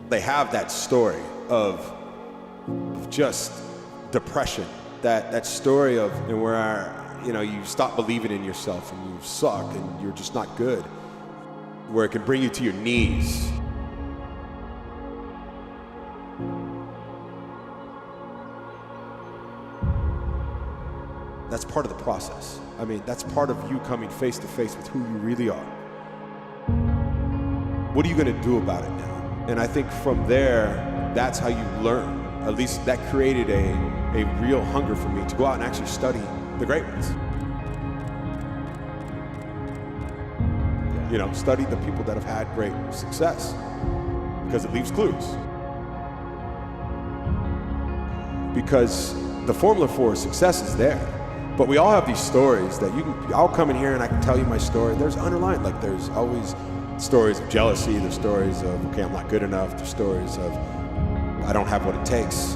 they have that story of just depression, that story of where you stop believing in yourself and you suck and you're just not good, where it can bring you to your knees. That's part of the process. I mean, that's part of you coming face to face with who you really are. What are you going to do about it now? And I think from there, that's how you learn. At least that created a real hunger for me to go out and actually study the great ones. Study the people that have had great success, because it leaves clues. Because the formula for success is there. But we all have these stories that I'll come in here and I can tell you my story. There's underlying, there's always stories of jealousy, there's stories of, okay, I'm not good enough, there's stories of, I don't have what it takes,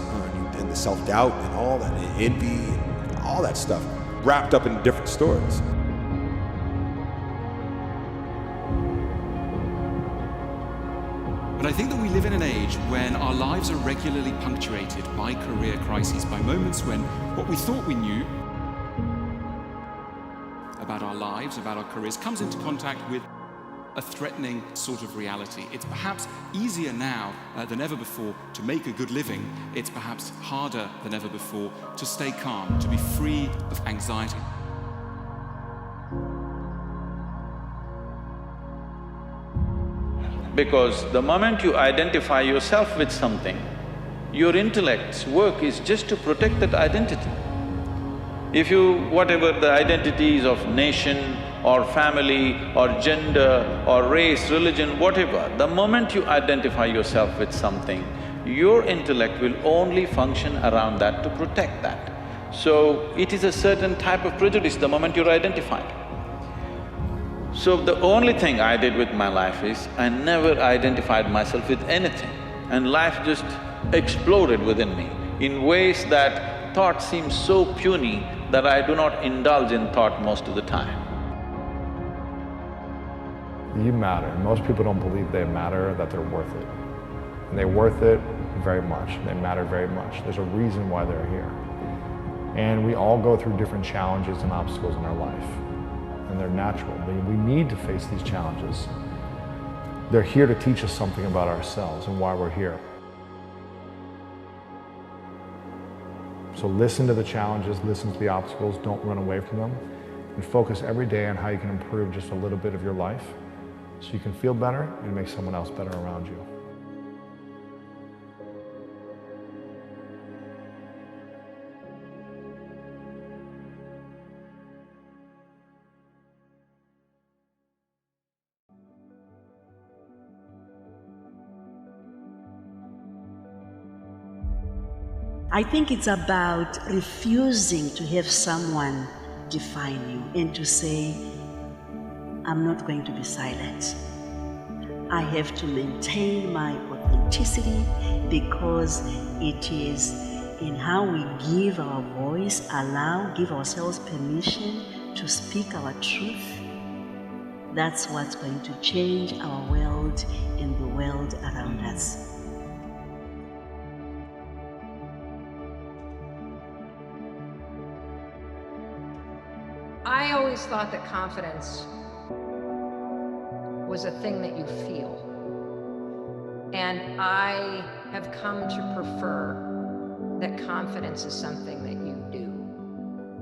and the self-doubt and all that, and envy, and all that stuff, wrapped up in different stories. But I think that we live in an age when our lives are regularly punctuated by career crises, by moments when what we thought we knew about our lives, about our careers, comes into contact with a threatening sort of reality. It's perhaps easier now than ever before to make a good living. It's perhaps harder than ever before to stay calm, to be free of anxiety. Because the moment you identify yourself with something, your intellect's work is just to protect that identity. If whatever the identities of nation or family or gender or race, religion, whatever, the moment you identify yourself with something, your intellect will only function around that to protect that. So it is a certain type of prejudice the moment you're identified. So the only thing I did with my life is I never identified myself with anything, and life just exploded within me in ways that thought seems so puny that I do not indulge in thought most of the time. You matter. Most people don't believe they matter, that they're worth it. And they're worth it very much. They matter very much. There's a reason why they're here. And we all go through different challenges and obstacles in our life. And they're natural. We need to face these challenges. They're here to teach us something about ourselves and why we're here. So listen to the challenges, listen to the obstacles, don't run away from them, and focus every day on how you can improve just a little bit of your life so you can feel better and make someone else better around you. I think it's about refusing to have someone define you and to say, I'm not going to be silent. I have to maintain my authenticity because it is in how we give our voice, give ourselves permission to speak our truth. That's what's going to change our world and the world around us. I always thought that confidence was a thing that you feel. And I have come to prefer that confidence is something that you do.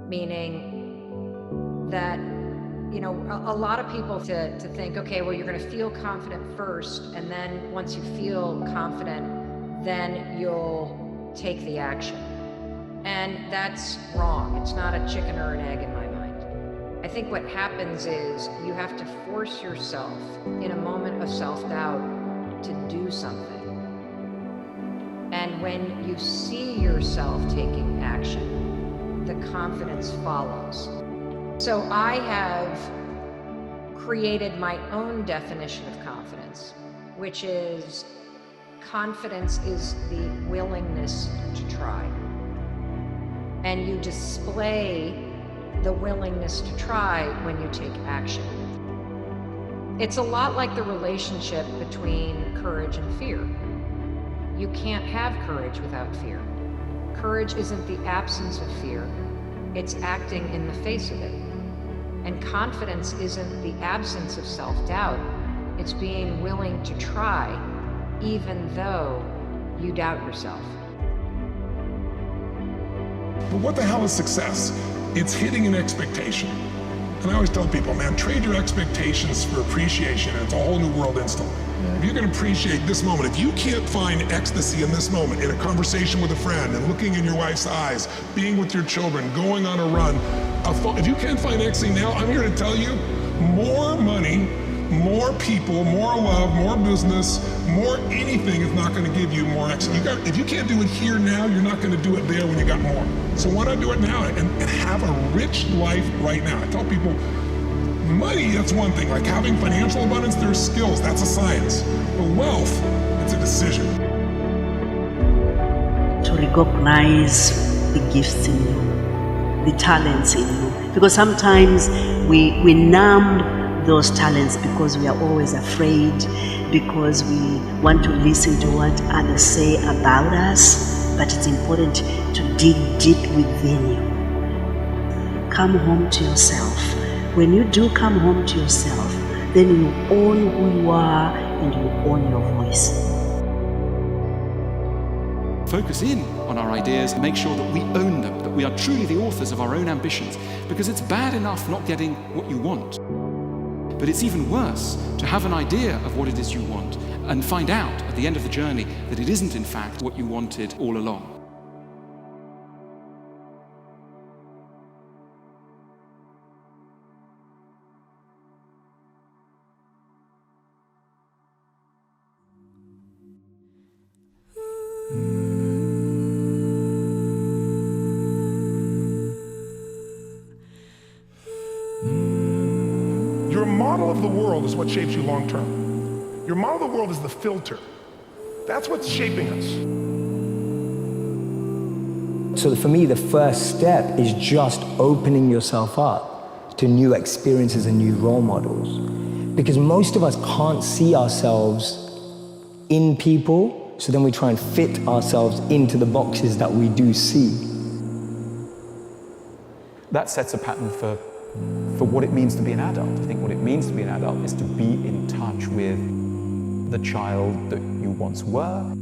Meaning that, a lot of people to think, okay, well, you're going to feel confident first, and then once you feel confident, then you'll take the action. And that's wrong. It's not a chicken or an egg in my mind. I think what happens is you have to force yourself in a moment of self-doubt to do something. And when you see yourself taking action, the confidence follows. So I have created my own definition of confidence, which is confidence is the willingness to try. And you display the willingness to try when you take action. It's a lot like the relationship between courage and fear. you can't have courage without fear. Courage isn't the absence of fear, it's acting in the face of it. And confidence isn't the absence of self-doubt, it's being willing to try, even though you doubt yourself. But what the hell is success? It's hitting an expectation. And I always tell people, man, trade your expectations for appreciation, and it's a whole new world instantly. If you can appreciate this moment, if you can't find ecstasy in this moment, in a conversation with a friend, and looking in your wife's eyes, being with your children, going on a run, if you can't find ecstasy now, I'm here to tell you, more money, more people, more love, more business, more anything is not going to give you more ecstasy. If you can't do it here now, you're not going to do it there when you got more. So why not do it now and have a rich life right now? I tell people, money, that's one thing. Like having financial abundance, there's skills, that's a science. But wealth, it's a decision. To recognize the gifts in you, the talents in you. Because sometimes we numb those talents because we are always afraid, because we want to listen to what others say about us. But it's important to dig deep within you. Come home to yourself. When you do come home to yourself, then you own who you are and you own your voice. Focus in on our ideas and make sure that we own them, that we are truly the authors of our own ambitions, because it's bad enough not getting what you want. But it's even worse to have an idea of what it is you want and find out at the end of the journey that it isn't in fact what you wanted all along. Your model of the world is what shapes you long term. Your model of the world is the filter. That's what's shaping us. So for me, the first step is just opening yourself up to new experiences and new role models. Because most of us can't see ourselves in people, so then we try and fit ourselves into the boxes that we do see. That sets a pattern for what it means to be an adult. I think what it means to be an adult is to be in touch with the child that you once were,